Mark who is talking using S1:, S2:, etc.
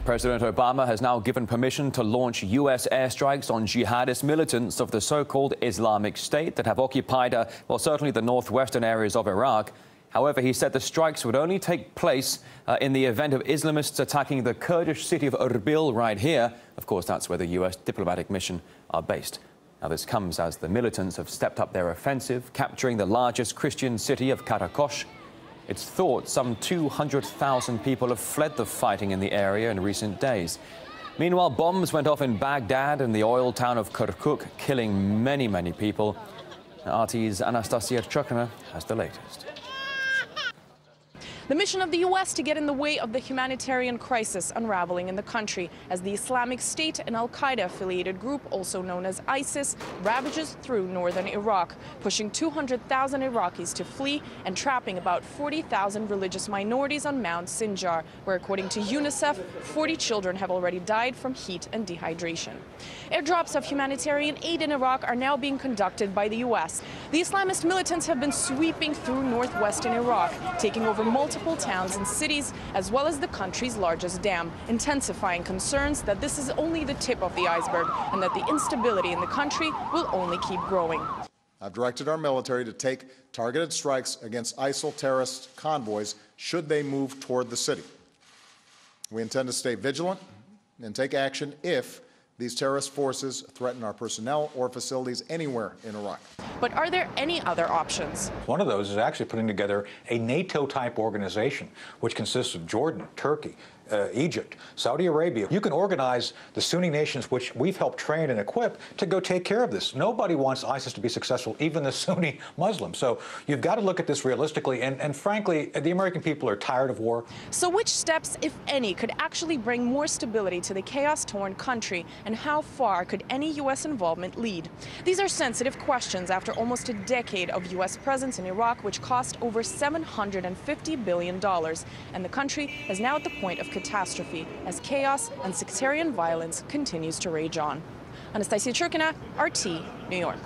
S1: President Obama has now given permission to launch U.S. airstrikes on jihadist militants of the so-called Islamic State that have occupied, certainly the northwestern areas of Iraq. However, he said the strikes would only take place in the event of Islamists attacking the Kurdish city of Erbil right here. Of course, that's where the U.S. diplomatic mission are based. Now, this comes as the militants have stepped up their offensive, capturing the largest Christian city of Karakosh. It's thought some 200,000 people have fled the fighting in the area in recent days. Meanwhile, bombs went off in Baghdad and the oil town of Kirkuk, killing many people. RT's Anastasia Chukina has the latest.
S2: The mission of the U.S. to get in the way of the humanitarian crisis unraveling in the country as the Islamic State, an al-Qaeda-affiliated group, also known as ISIS, ravages through northern Iraq, pushing 200,000 Iraqis to flee and trapping about 40,000 religious minorities on Mount Sinjar, where, according to UNICEF, 40 children have already died from heat and dehydration. Airdrops of humanitarian aid in Iraq are now being conducted by the U.S. The Islamist militants have been sweeping through northwestern Iraq, taking over multiple towns and cities, as well as the country's largest dam, intensifying concerns that this is only the tip of the iceberg and that the instability in the country will only keep growing.
S3: I've directed our military to take targeted strikes against ISIL terrorist convoys should they move toward the city. We intend to stay vigilant and take action if these terrorist forces threaten our personnel or facilities anywhere in Iraq.
S2: But are there any other options?
S4: One of those is actually putting together a NATO-type organization, which consists of Jordan, Turkey, Egypt, Saudi Arabia. You can organize the Sunni nations, which we've helped train and equip, to go take care of this. Nobody wants ISIS to be successful, even the Sunni Muslims. So you've got to look at this realistically. And frankly, the American people are tired of war.
S2: So which steps, if any, could actually bring more stability to the chaos-torn country? And how far could any U.S. involvement lead? These are sensitive questions after almost a decade of U.S. presence in Iraq, which cost over $750 billion. And the country is now at the point of catastrophe as chaos and sectarian violence continues to rage on. Anastasia Churkina, RT, New York.